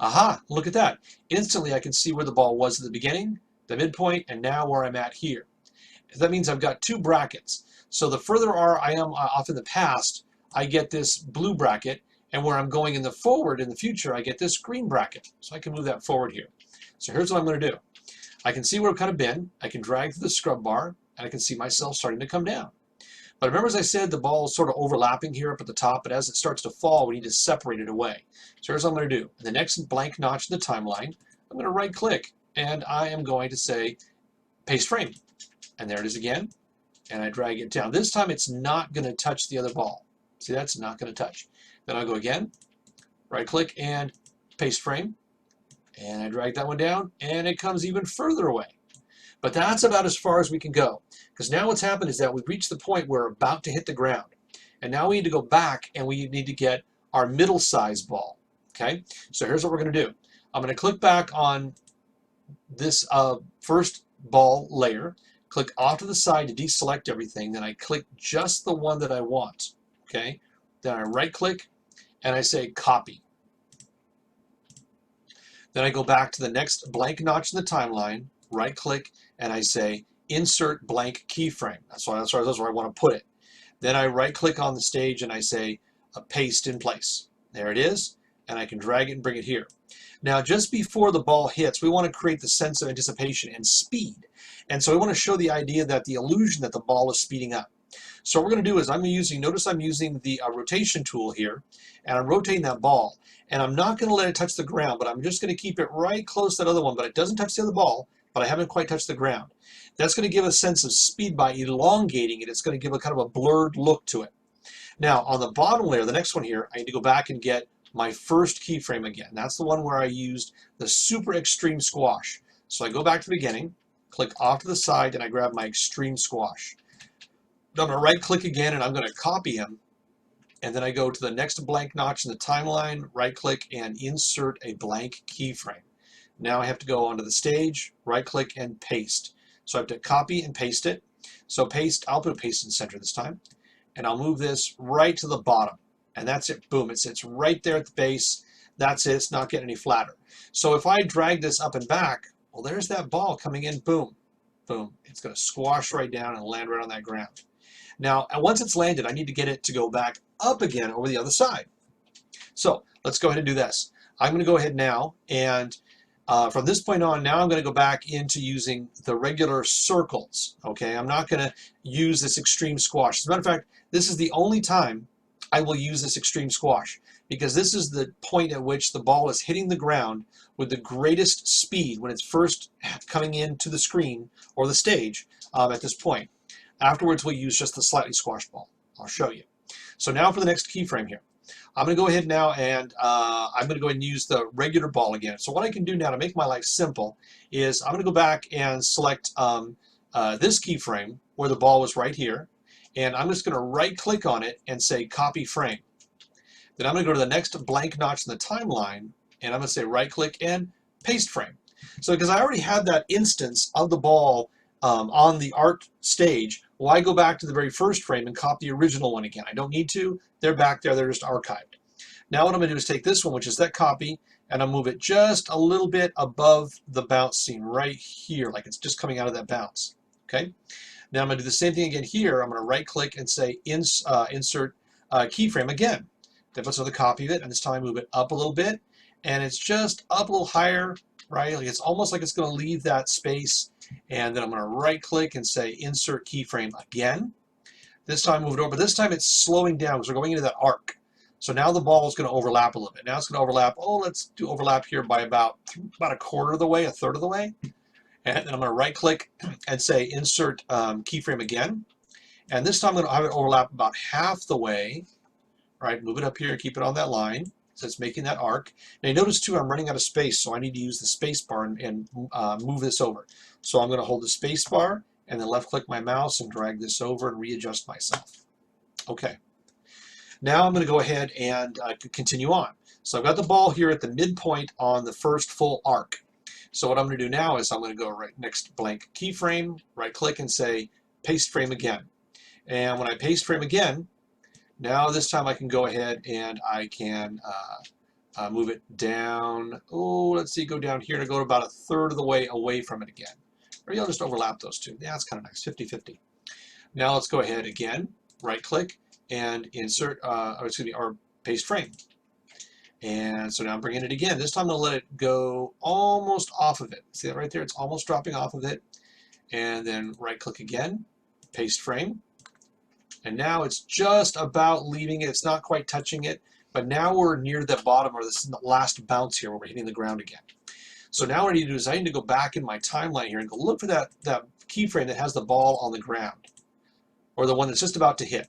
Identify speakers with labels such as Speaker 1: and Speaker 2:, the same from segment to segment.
Speaker 1: Aha, look at that. Instantly I can see where the ball was at the beginning, the midpoint, and now where I'm at here. That means I've got two brackets. So the further I am off in the past, I get this blue bracket, and where I'm going in the forward in the future, I get this green bracket. So I can move that forward here. So here's what I'm going to do. I can see where I've kind of been. I can drag through the scrub bar, and I can see myself starting to come down. But remember, as I said, the ball is sort of overlapping here up at the top, but as it starts to fall, we need to separate it away. So here's what I'm going to do. In the next blank notch in the timeline, I'm going to right click, and I am going to say paste frame. And there it is again, and I drag it down. This time it's not going to touch the other ball. See, that's not going to touch. Then I'll go again, right click and paste frame, and I drag that one down, and it comes even further away. But that's about as far as we can go, because now what's happened is that we've reached the point where we're about to hit the ground, and now we need to go back and we need to get our middle size ball. Okay, so here's what we're going to do. I'm going to click back on this first ball layer, click off to the side to deselect everything, then I click just the one that I want. Okay, then I right click and I say copy. Then I go back to the next blank notch in the timeline, right click, and I say insert blank keyframe. That's where I want to put it. Then I right click on the stage and I say paste in place. There it is, and I can drag it and bring it here. Now, just before the ball hits, we want to create the sense of anticipation and speed. And so we want to show the idea that the illusion that the ball is speeding up. So what we're going to do is notice I'm using the rotation tool here, and I'm rotating that ball. And I'm not going to let it touch the ground, but I'm just going to keep it right close to that other one, but it doesn't touch the other ball, but I haven't quite touched the ground. That's going to give a sense of speed by elongating it. It's going to give a kind of a blurred look to it. Now, on the bottom layer, the next one here, I need to go back and get my first keyframe again. That's the one where I used the super extreme squash. So I go back to the beginning, click off to the side, and I grab my extreme squash. I'm going to right click again, and I'm going to copy him. And then I go to the next blank notch in the timeline, right click, and insert a blank keyframe. Now I have to go onto the stage, right click, and paste. So I have to copy and paste it. So paste, I'll put a paste in the center this time. And I'll move this right to the bottom. And that's it, boom, it sits right there at the base. That's it, it's not getting any flatter. So if I drag this up and back, well, there's that ball coming in, boom, boom. It's going to squash right down and land right on that ground. Now, once it's landed, I need to get it to go back up again over the other side. So let's go ahead and do this. I'm going to go ahead now, and from this point on, now I'm going to go back into using the regular circles. Okay, I'm not going to use this extreme squash. As a matter of fact, this is the only time I will use this extreme squash, because this is the point at which the ball is hitting the ground with the greatest speed when it's first coming into the screen or the stage at this point. Afterwards, we'll use just the slightly squashed ball. I'll show you. So now for the next keyframe here. I'm going to go ahead now and I'm going to go ahead and use the regular ball again. So what I can do now to make my life simple is I'm going to go back and select this keyframe where the ball was right here. And I'm just going to right click on it and say copy frame. Then I'm going to go to the next blank notch in the timeline, and I'm going to say right click and paste frame. So because I already had that instance of the ball on the art stage, why go back to the very first frame and copy the original one again? I don't need to. They're back there. They're just archived. Now what I'm going to do is take this one, which is that copy, and I'll move it just a little bit above the bounce scene right here, like it's just coming out of that bounce. Okay. Now I'm going to do the same thing again here. I'm going to right click and say insert keyframe again. That puts another copy of it, and this time I move it up a little bit, and it's just up a little higher, right? Like it's almost like it's going to leave that space. And then I'm going to right click and say insert keyframe again. This time move it over. This time it's slowing down because we're going into that arc. So now the ball is going to overlap a little bit. Now it's going to overlap. Oh, let's do overlap here by about a quarter of the way, a third of the way. And then I'm going to right click and say insert keyframe again. And this time I'm going to have it overlap about half the way. Right, move it up here and keep it on that line. So it's making that arc. Now you notice too, I'm running out of space, so I need to use the space bar and move this over. So I'm going to hold the space bar and then left click my mouse and drag this over and readjust myself. Okay. Now I'm going to go ahead and continue on. So I've got the ball here at the midpoint on the first full arc. So what I'm going to do now is I'm going to go right next blank keyframe, right click and say paste frame again. And when I paste frame again, now this time I can go ahead and I can Move it down. Oh, let's see, go down here to go about 1/3 of the way away from it again. Or you'll just overlap those two. Yeah, that's kind of nice, 50-50. Now let's go ahead again, right click and insert, or paste frame. And so now I'm bringing it again. This time I'm gonna let it go almost off of it. See that right there? It's almost dropping off of it. And then right click again, paste frame. And now it's just about leaving it. It's not quite touching it, but now we're near the bottom or this last bounce here where we're hitting the ground again. So now what I need to do is I need to go back in my timeline here and go look for that keyframe that has the ball on the ground, or the one that's just about to hit.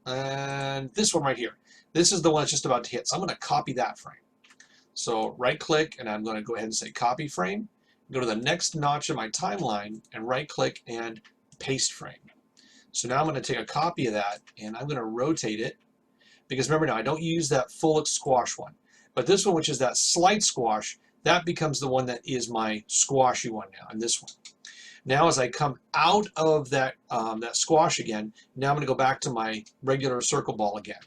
Speaker 1: And this one right here. This is the one that's just about to hit. So I'm going to copy that frame. So right click and I'm going to go ahead and say copy frame. Go to the next notch in my timeline and right click and paste frame. So now I'm going to take a copy of that and I'm going to rotate it, because remember now I don't use that full squash one, but this one, which is that slight squash, that becomes the one that is my squashy one now, and this one. Now as I come out of that, that squash again, now I'm going to go back to my regular circle ball again.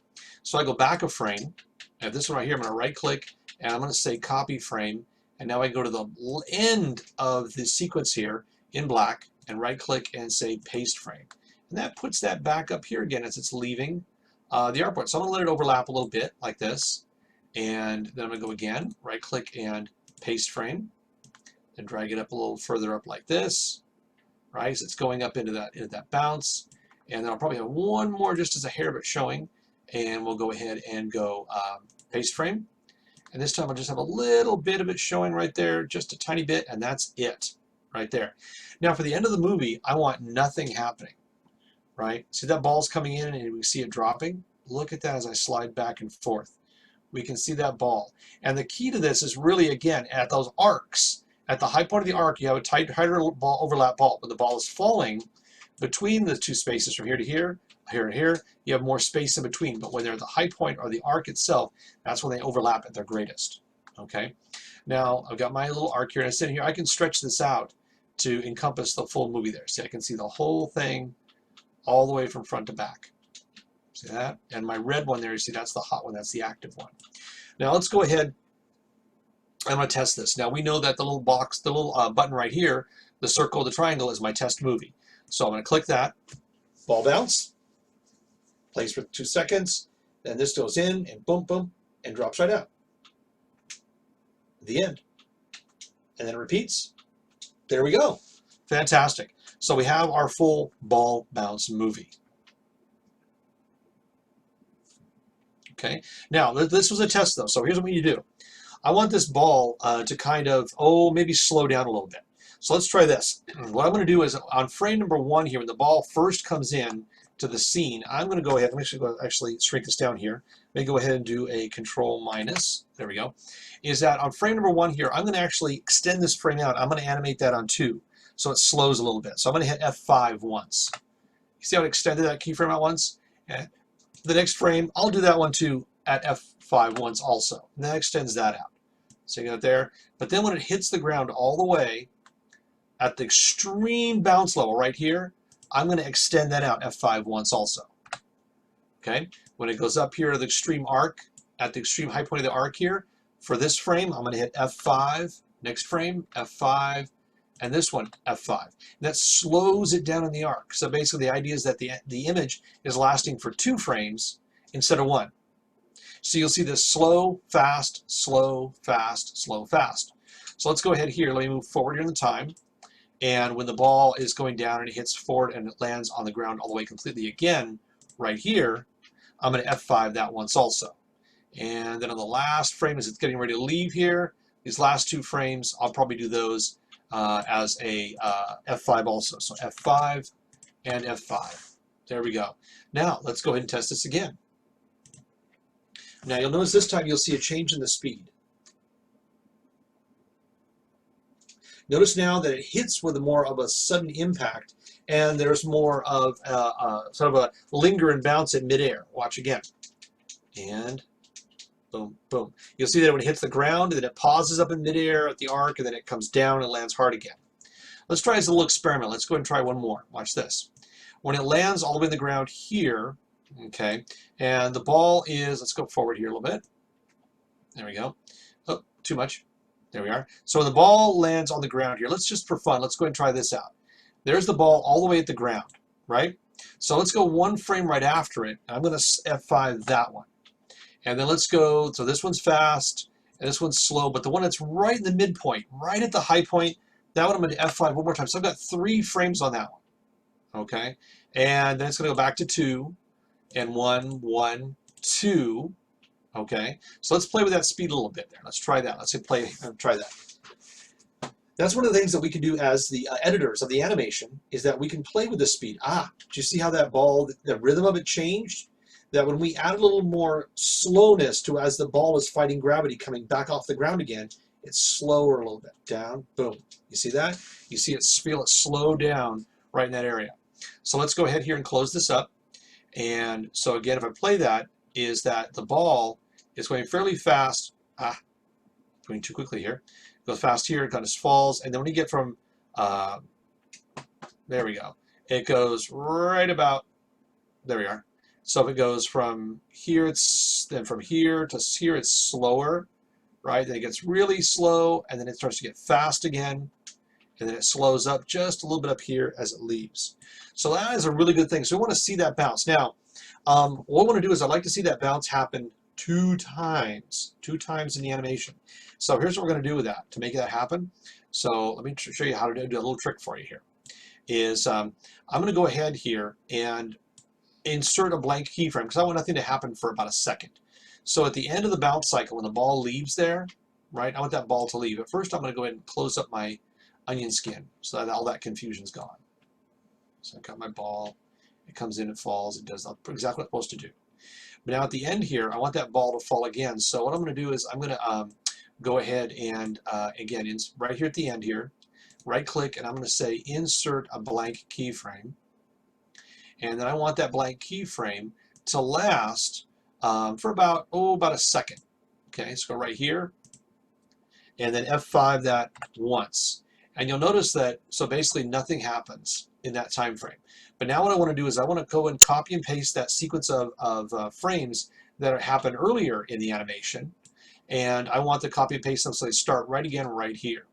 Speaker 1: So I go back a frame, and this one right here, I'm going to right click and I'm going to say copy frame, and now I go to the end of the sequence here in black and right click and say paste frame. And that puts that back up here again as it's leaving the artboard. So I'm going to let it overlap a little bit like this. And then I'm going to go again, right click and paste frame. Then drag it up a little further up like this. Right, so it's going up into that bounce. And then I'll probably have one more just as a hair bit showing. And we'll go ahead and go paste frame. And this time I'll just have a little bit of it showing right there, just a tiny bit, and that's it right there. Now for the end of the movie, I want nothing happening. Right? See that ball's coming in and we see it dropping? Look at that as I slide back and forth. We can see that ball. And the key to this is really, again, at those arcs. At the high point of the arc, you have a tighter ball, overlap ball. When the ball is falling between the two spaces from here to here, here and here, you have more space in between. But when they're at the high point or the arc itself, that's when they overlap at their greatest. Okay? Now, I've got my little arc here, and I'm sitting here. I can stretch this out to encompass the full movie there. See, I can see the whole thing all the way from front to back. See that? And my red one there, you see that's the hot one, that's the active one. Now let's go ahead, I'm going to test this. Now we know that the little box, the little button right here, the circle, the triangle is my test movie. So I'm going to click that, ball bounce, plays for 2 seconds, then this goes in and boom, boom, and drops right out. The end. And then it repeats. There we go. Fantastic. So we have our full ball bounce movie. Okay, now this was a test though, so here's what you do. I want this ball to kind of, maybe slow down a little bit. So let's try this. What I'm going to do is on frame number 1 here, when the ball first comes in to the scene, I'm going to go ahead, I'm actually shrink this down here. Let me go ahead and do a control minus, there we go. Is that on frame number 1 here, I'm going to actually extend this frame out. I'm going to animate that on 2. So it slows a little bit. So I'm going to hit F5 once. You see how it extended that keyframe out once? And the next frame, I'll do that one too at F5 once also. And that extends that out. So you got it there. But then when it hits the ground all the way at the extreme bounce level right here, I'm going to extend that out F5 once also. Okay? When it goes up here to the extreme arc, at the extreme high point of the arc here, for this frame, I'm going to hit F5. Next frame, F5. And this one, F5. And that slows it down in the arc. So basically the idea is that the image is lasting for 2 frames instead of 1. So you'll see this slow, fast, slow, fast, slow, fast. So let's go ahead here. Let me move forward here in the time. And when the ball is going down and it hits forward and it lands on the ground all the way completely again, right here, I'm going to F5 that once also. And then on the last frame as it's getting ready to leave here, these last 2 frames, I'll probably do those as a F5 also. So F5 and F5. There we go. Now let's go ahead and test this again. Now you'll notice this time you'll see a change in the speed. Notice now that it hits with more of a sudden impact, and there's more of sort of a linger and bounce in midair. Watch again. And boom, boom. You'll see that when it hits the ground, then it pauses up in midair at the arc, and then it comes down and lands hard again. Let's try as a little experiment. Let's go ahead and try one more. Watch this. When it lands all the way on the ground here, okay, and the ball is, let's go forward here a little bit. There we go. Oh, too much. There we are. So when the ball lands on the ground here, let's just for fun, let's go ahead and try this out. There's the ball all the way at the ground, right? So let's go one frame right after it. I'm going to F5 that one. And then let's go, so this one's fast, and this one's slow, but the one that's right in the midpoint, right at the high point, that one I'm going to F5 one more time. So I've got 3 frames on that one, okay? And then it's going to go back to 2, and 1, 1, 2, okay? So let's play with that speed a little bit there. Let's try that. Let's try that. That's one of the things that we can do as the editors of the animation, is that we can play with the speed. Ah, do you see how that ball, the rhythm of it changed? That when we add a little more slowness to as the ball is fighting gravity coming back off the ground again, it's slower a little bit. Down, boom. You see that? You see it, feel it slow down right in that area. So let's go ahead here and close this up. And so again, if I play that, is that the ball is going fairly fast. Ah, going too quickly here. It goes fast here, it kind of falls, and then when you get from, there we go. It goes right about, there we are. So if it goes from here, then from here to here, it's slower, right? Then it gets really slow, and then it starts to get fast again, and then it slows up just a little bit up here as it leaves. So that is a really good thing. So we want to see that bounce. Now, what I want to do is I'd like to see that bounce happen 2 times in the animation. So here's what we're going to do with that to make that happen. So let me show you how to do a little trick for you here. Is I'm going to go ahead here and insert a blank keyframe because I want nothing to happen for about a second. So at the end of the bounce cycle, when the ball leaves there, right, I want that ball to leave. At first, I'm going to go ahead and close up my onion skin so that all that confusion's gone. So I've got my ball. It comes in, it falls, it does exactly what it's supposed to do. But now at the end here, I want that ball to fall again. So what I'm going to do is I'm going to go ahead and, again, right here at the end here, right-click, and I'm going to say Insert a blank keyframe. And then I want that blank keyframe to last for about a second. Okay, so go right here, and then F5 that once. And you'll notice that, so basically nothing happens in that time frame. But now what I want to do is I want to go and copy and paste that sequence of frames that happened earlier in the animation. And I want to copy and paste them so they start right again right here.